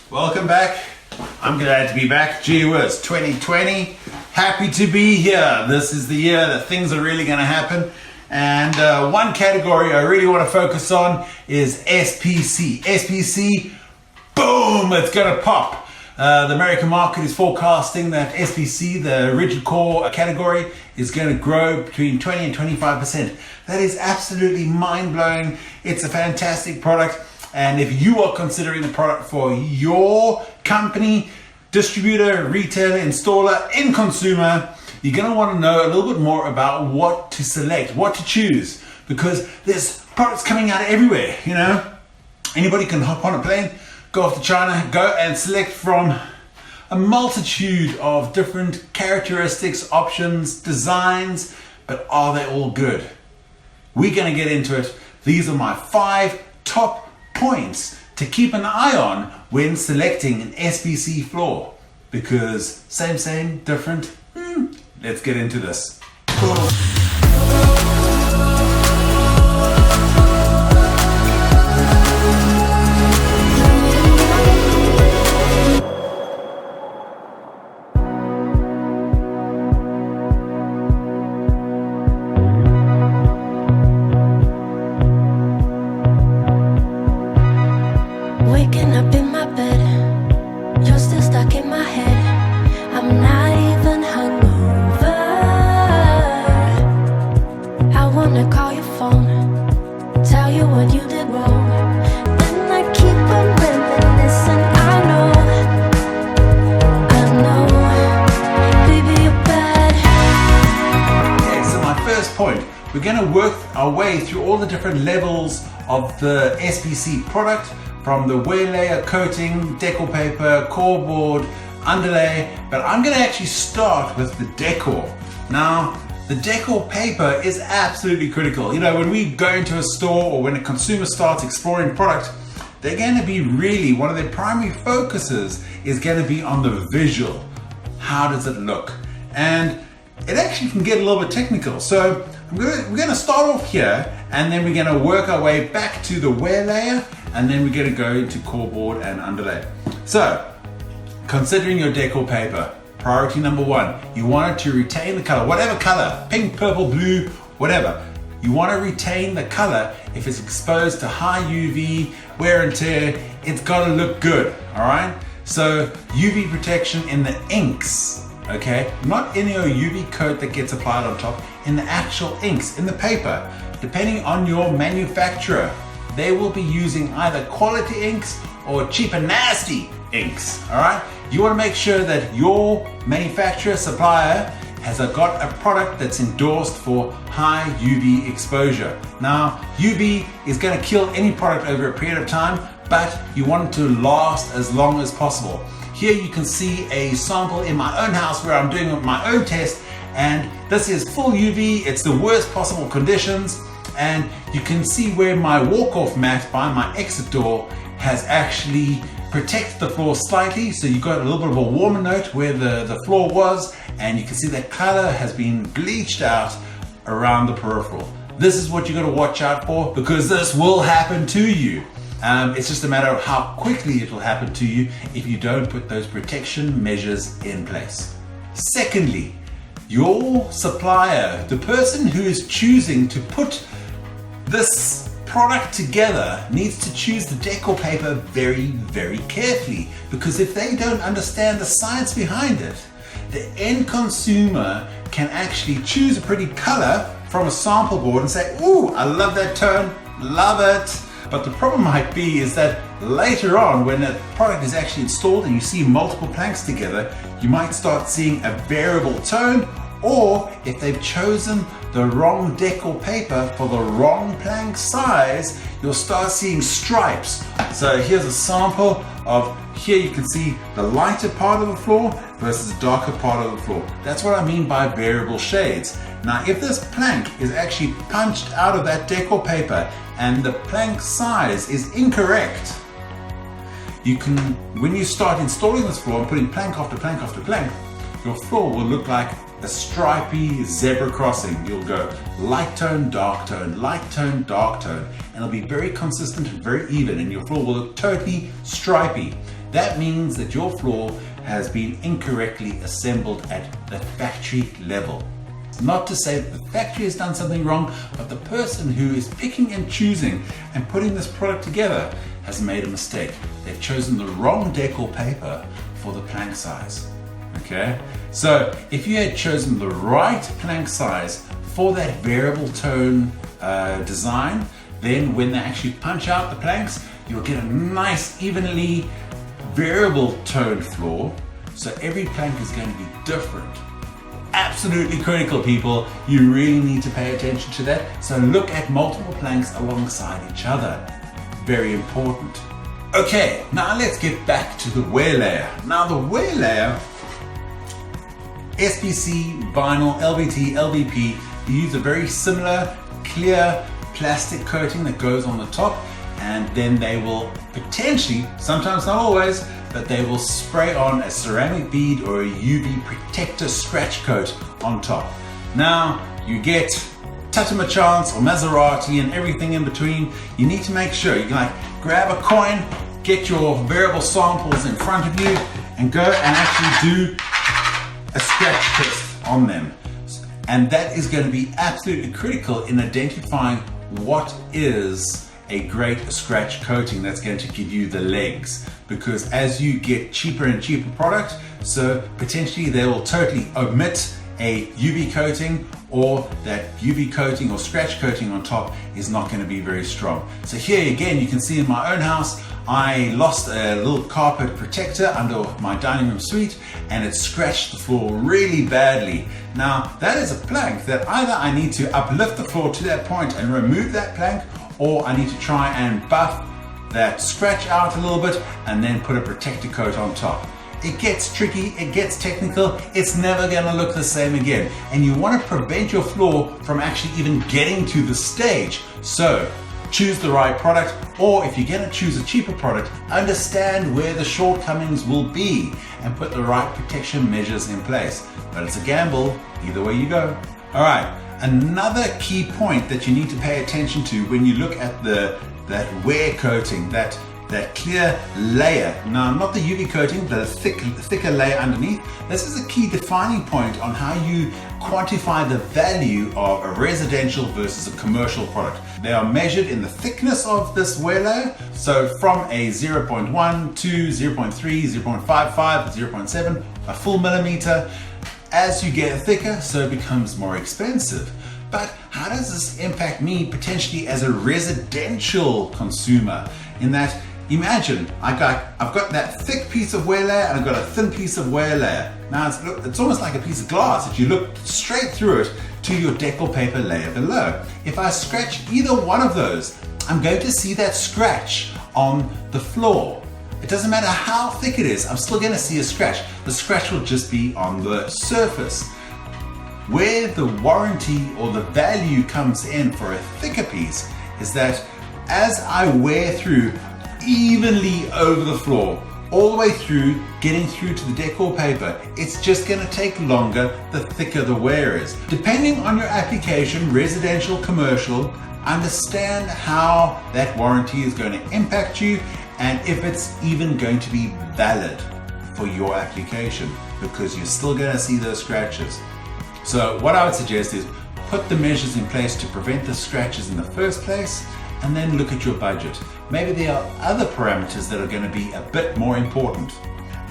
Welcome back. I'm glad to be back. Gee whiz, 2020. Happy to be here. This is the year that things are really going to happen. And one category I really want to focus on is SPC. SPC, boom, it's going to pop. The American market is forecasting that SPC, the Ridgid Core category, is going to grow between 20 and 25%. That is absolutely mind-blowing. It's a fantastic product. And if you are considering the product for your company, distributor, retailer, installer, end consumer, you're going to want to know a little bit more about what to select, what to choose, because there's products coming out everywhere. You know, anybody can hop on a plane, go off to China, go and select from a multitude of different characteristics, options, designs, but are they all good? We're going to get into it. These are my 5 top points to keep an eye on when selecting an SPC floor, because same, different. Let's get into this. Waking up in my bed, you're still stuck in my head. I'm not even hungover. I wanna call your phone, tell you what you did wrong. Then I keep on reminiscing. I know, baby, you're bad. Okay, so my first point, we're going to work our way through all the different levels of the SPC product, from the wear layer, coating, Deco Paper, core board, Underlay, but I'm going to actually start with the decor. Now, the Deco Paper is absolutely critical. You know, when we go into a store or when a consumer starts exploring product, they're going to be really, one of their primary focuses is going to be on the visual. How does it look? And it actually can get a little bit technical. So we're going to start off here, and then we're going to work our way back to the wear layer, and then we're going to go into core board and underlay. So, considering your Deco Paper, priority number 1, you want it to retain the color, whatever color, pink, purple, blue, whatever. You want to retain the color. If it's exposed to high UV, wear and tear, it's got to look good, all right? So, UV protection in the inks, okay? Not in your UV coat that gets applied on top, in the actual inks, in the paper. Depending on your manufacturer, they will be using either quality inks or cheap and nasty inks, all right? You want to make sure that your manufacturer, supplier, has got a product that's endorsed for high UV exposure. Now, UV is going to kill any product over a period of time, but you want it to last as long as possible. Here you can see a sample in my own house where I'm doing my own test, and this is full UV. It's the worst possible conditions. And you can see where my walk-off mat by my exit door has actually protected the floor slightly. So you got a little bit of a warmer note where the floor was, and you can see that color has been bleached out around the peripheral. This is what you got to watch out for, because this will happen to you. It's just a matter of how quickly it will happen to you if you don't put those protection measures in place. Secondly, your supplier, the person who is choosing to put this product together, needs to choose the Deco Paper very, very carefully, because if they don't understand the science behind it, the end consumer can actually choose a pretty color from a sample board and say, ooh, I love that tone, love it. But the problem might be is that later on, when the product is actually installed and you see multiple planks together, you might start seeing a variable tone, or if they've chosen the wrong Deco Paper for the wrong plank size, you'll start seeing stripes. So here's a sample of, here you can see the lighter part of the floor versus the darker part of the floor. That's what I mean by variable shades. Now, if this plank is actually punched out of that Deco Paper and the plank size is incorrect, you can, when you start installing this floor and putting plank after plank after plank, your floor will look like a stripy zebra crossing. You'll go light tone, dark tone, light tone, dark tone, and it'll be very consistent and very even, and your floor will look totally stripy. that means that your floor has been incorrectly assembled at the factory level. Not to say that the factory has done something wrong, but the person who is picking and choosing and putting this product together has made a mistake. They've chosen the wrong Deco paper for the plank size. Okay, so if you had chosen the right plank size for that variable tone design, then when they actually punch out the planks, you'll get a nice evenly variable toned floor. So every plank is going to be different. Absolutely critical, people. You really need to pay attention to that. So look at multiple planks alongside each other. Very important. Okay, now let's get back to the wear layer. Now the wear layer, SPC, vinyl, LVT, LVP, you use a very similar clear plastic coating that goes on the top, and then they will potentially, sometimes not always, but they will spray on a ceramic bead or a UV protector scratch coat on top. Now you get Tatamachance or Maserati and everything in between. You need to make sure you can like grab a coin, get your variable samples in front of you, and go and actually do a scratch test on them. And that is going to be absolutely critical in identifying what is a great scratch coating that's going to give you the legs, because as you get cheaper and cheaper product, so potentially they will totally omit a UV coating, or that UV coating or scratch coating on top is not going to be very strong. So here again, you can see in my own house, I lost a little carpet protector under my dining room suite, and it scratched the floor really badly. Now that is a plank that either I need to uplift the floor to that point and remove that plank, or I need to try and buff that scratch out a little bit and then put a protector coat on top. It gets tricky, it gets technical, it's never gonna look the same again. And you wanna prevent your floor from actually even getting to the stage. So choose the right product, or if you're gonna choose a cheaper product, understand where the shortcomings will be and put the right protection measures in place. But it's a gamble, either way you go. All right, another key point that you need to pay attention to when you look at that wear coating, that clear layer. Now, not the UV coating, the thicker layer underneath. This is a key defining point on how you quantify the value of a residential versus a commercial product. They are measured in the thickness of this wear layer. So from a 0.1 to 0.3, 0.55, 0.7, a full millimeter. As you get thicker, so it becomes more expensive. But how does this impact me potentially as a residential consumer? In that, imagine I've got that thick piece of wear layer and I've got a thin piece of wear layer. Now it's almost like a piece of glass. If you look straight through it to your Deco paper layer below. If I scratch either one of those, I'm going to see that scratch on the floor. It doesn't matter how thick it is, I'm still going to see a scratch. The scratch will just be on the surface. Where the warranty or the value comes in for a thicker piece is that as I wear through evenly over the floor, all the way through, getting through to the Deco paper, it's just going to take longer the thicker the wear is. Depending on your application, residential, commercial, understand how that warranty is going to impact you and if it's even going to be valid for your application, because you're still going to see those scratches. So what I would suggest is put the measures in place to prevent the scratches in the first place, and then look at your budget. Maybe there are other parameters that are going to be a bit more important.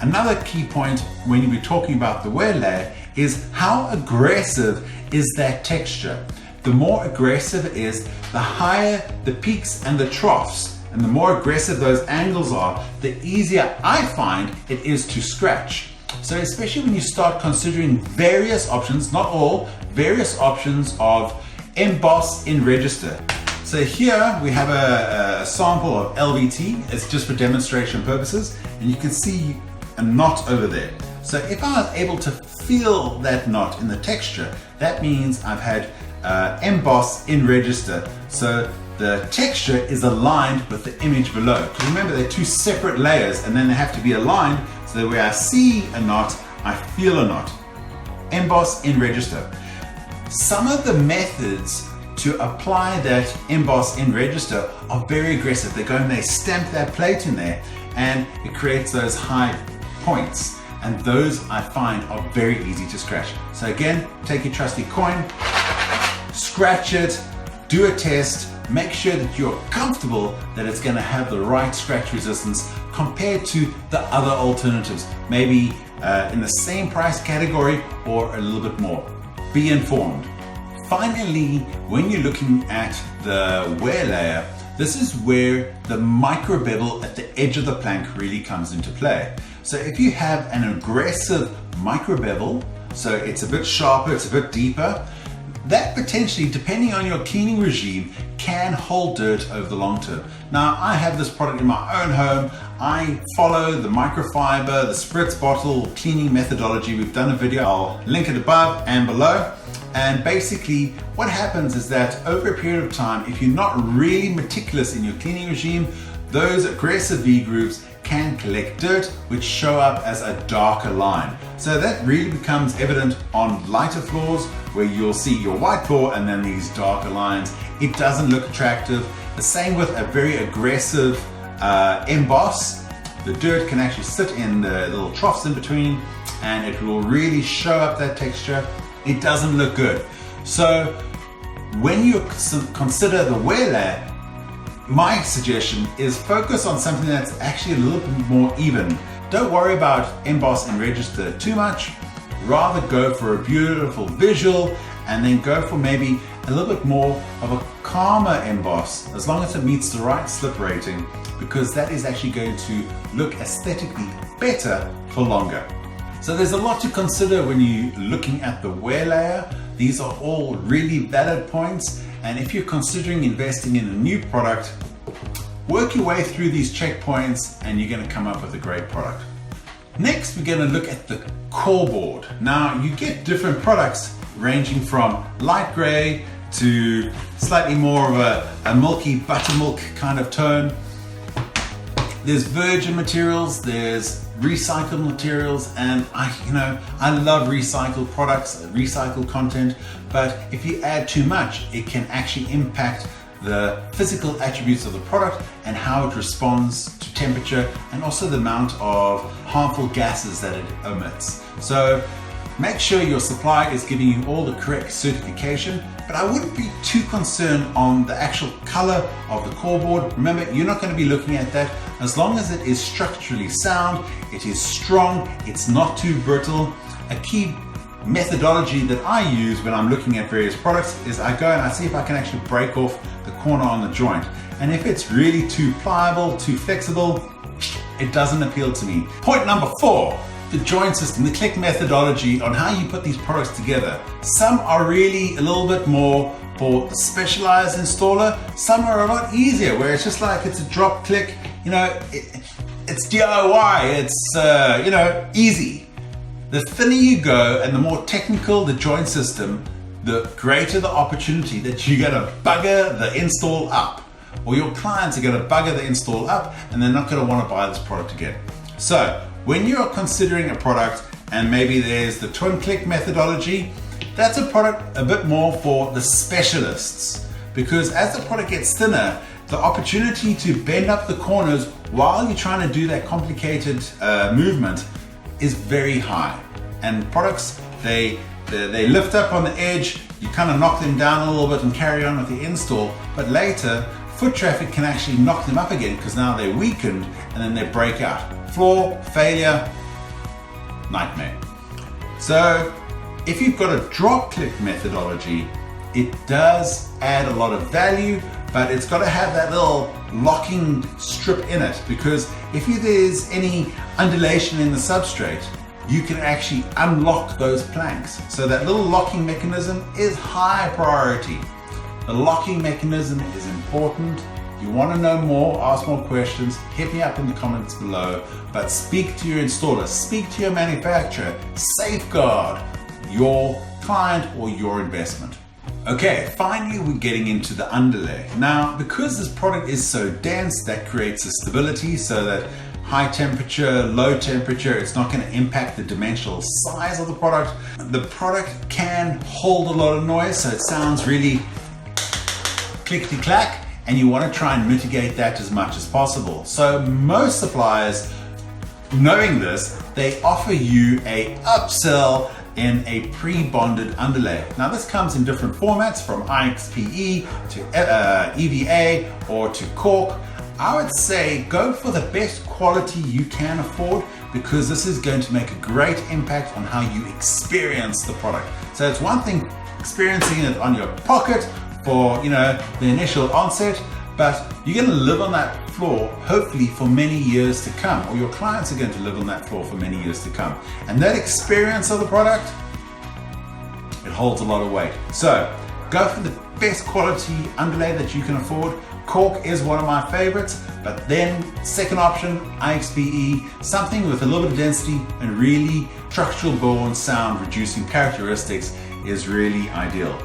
Another key point when we're talking about the wear layer is how aggressive is that texture. The more aggressive it is, the higher the peaks and the troughs, and the more aggressive those angles are, the easier I find it is to scratch. So especially when you start considering various options, not all, various options of emboss in register. So here we have a sample of LVT. It's just for demonstration purposes, and you can see a knot over there. So if I was able to feel that knot in the texture, that means I've had emboss in register. So the texture is aligned with the image below. Because remember, they're two separate layers and then they have to be aligned so that where I see a knot, I feel a knot. Emboss in register. Some of the methods to apply that emboss in register are very aggressive. They go and they stamp that plate in there, and it creates those high points. And those I find are very easy to scratch. So again, take your trusty coin, scratch it, do a test, make sure that you're comfortable that it's going to have the right scratch resistance compared to the other alternatives, maybe in the same price category or a little bit more. Be informed. Finally, when you're looking at the wear layer, this is where the micro bevel at the edge of the plank really comes into play. So if you have an aggressive micro bevel, so it's a bit sharper, it's a bit deeper, that potentially, depending on your cleaning regime, can hold dirt over the long term. Now, I have this product in my own home. I follow the microfiber, the spritz bottle cleaning methodology. We've done a video, I'll link it above and below. And basically what happens is that over a period of time, if you're not really meticulous in your cleaning regime, those aggressive V-grooves can collect dirt, which show up as a darker line. So that really becomes evident on lighter floors where you'll see your white floor and then these darker lines. It doesn't look attractive. The same with a very aggressive emboss. The dirt can actually sit in the little troughs in between and it will really show up that texture. It doesn't look good. So when you consider the wear layer, my suggestion is focus on something that's actually a little bit more even. Don't worry about emboss and register too much. Rather go for a beautiful visual and then go for maybe a little bit more of a calmer emboss, as long as it meets the right slip rating, because that is actually going to look aesthetically better for longer. So there's a lot to consider when you're looking at the wear layer. These are all really valid points. And if you're considering investing in a new product, work your way through these checkpoints and you're going to come up with a great product. Next, we're going to look at the core board. Now, you get different products ranging from light gray to slightly more of a milky buttermilk kind of tone. There's virgin materials, there's recycled materials, and I love recycled products, recycled content, but if you add too much, it can actually impact the physical attributes of the product and how it responds to temperature and also the amount of harmful gases that it emits. So make sure your supplier is giving you all the correct certification, but I wouldn't be too concerned on the actual color of the core board. Remember, you're not going to be looking at that. As long as it is structurally sound, it is strong, it's not too brittle. A key methodology that I use when I'm looking at various products is I go and I see if I can actually break off the corner on the joint. And if it's really too pliable, too flexible, it doesn't appeal to me. Point number 4. The joint system, the click methodology on how you put these products together. Some are really a little bit more for the specialized installer. Some are a lot easier where it's just like it's a drop click, it's DIY, it's easy. The thinner you go and the more technical the joint system, the greater the opportunity that you're gonna bugger the install up, or your clients are gonna bugger the install up and they're not gonna wanna buy this product again. So when you're considering a product and maybe there's the twin click methodology, that's a product a bit more for the specialists, because as the product gets thinner, the opportunity to bend up the corners while you're trying to do that complicated movement is very high. And products, they lift up on the edge, you kind of knock them down a little bit and carry on with the install, but later foot traffic can actually knock them up again because now they're weakened and then they break out. Floor failure, nightmare. So if you've got a drop click methodology, it does add a lot of value, but it's got to have that little locking strip in it, because if there's any undulation in the substrate, you can actually unlock those planks. So that little locking mechanism is high priority. The locking mechanism is important. If you want to know more, ask more questions, hit me up in the comments below, but speak to your installer, speak to your manufacturer, safeguard your client or your investment. Okay, finally we're getting into the underlay. Now, because this product is so dense, that creates a stability so that high temperature, low temperature, it's not going to impact the dimensional size of the product. The product can hold a lot of noise, so it sounds really clickety-clack, and you want to try and mitigate that as much as possible. So most suppliers, knowing this, they offer you a upsell in a pre-bonded underlay. Now this comes in different formats, from IXPE to EVA or to cork. I would say go for the best quality you can afford, because this is going to make a great impact on how you experience the product. So it's one thing experiencing it on your pocket for, you know, the initial onset, but you're going to live on that floor hopefully for many years to come, or your clients are going to live on that floor for many years to come. And that experience of the product, it holds a lot of weight. So go for the best quality underlay that you can afford. Cork is one of my favorites, but then second option, IXPE, something with a little bit of density and really structural bone sound reducing characteristics is really ideal.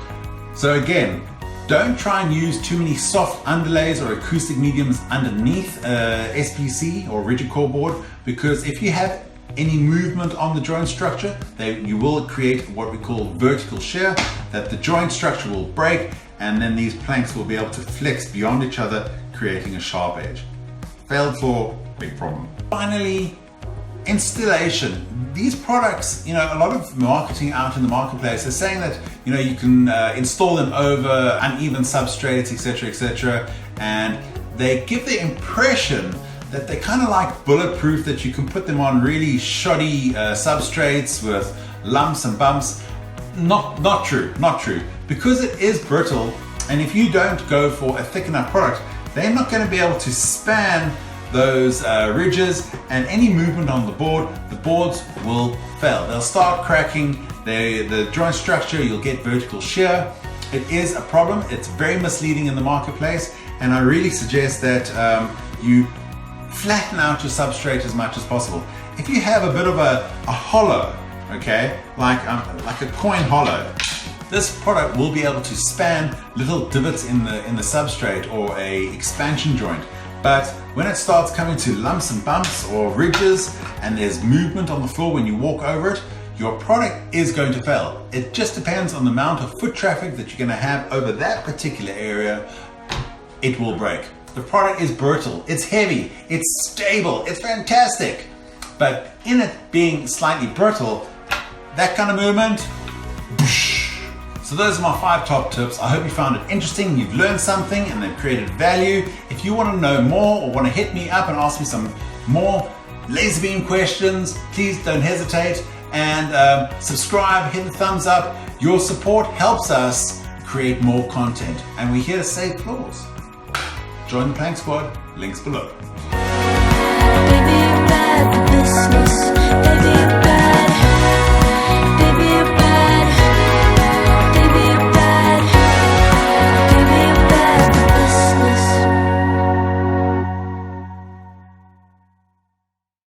So again, don't try and use too many soft underlays or acoustic mediums underneath SPC or rigid core board, because if you have any movement on the joint structure, you will create what we call vertical shear, that the joint structure will break, and then these planks will be able to flex beyond each other, creating a sharp edge. Failed floor, big problem. Finally, installation. These products, you know, a lot of marketing out in the marketplace is saying that, you know, you can install them over uneven substrates, etc., and they give the impression that they're kind of like bulletproof, that you can put them on really shoddy substrates with lumps and bumps. Not true, because it is brittle, and if you don't go for a thick enough product, they're not going to be able to span those ridges, and any movement on the boards will fail. They'll start cracking, the joint structure, you'll get vertical shear. It is a problem, it's very misleading in the marketplace, and I really suggest that you flatten out your substrate as much as possible. If you have a bit of a hollow, okay, like a coin hollow, this product will be able to span little divots in the substrate or a expansion joint. But when it starts coming to lumps and bumps or ridges, and there's movement on the floor when you walk over it, your product is going to fail. It just depends on the amount of foot traffic that you're going to have over that particular area. It will break. The product is brittle, it's heavy, it's stable, it's fantastic. But in it being slightly brittle, that kind of movement, whoosh. So those are my 5 top tips. I hope you found it interesting, you've learned something, and they've created value. If you want to know more or want to hit me up and ask me some more laser beam questions, please don't hesitate, and subscribe, hit the thumbs up. Your support helps us create more content, and we're here to save floors. Join the Plank Squad, links below.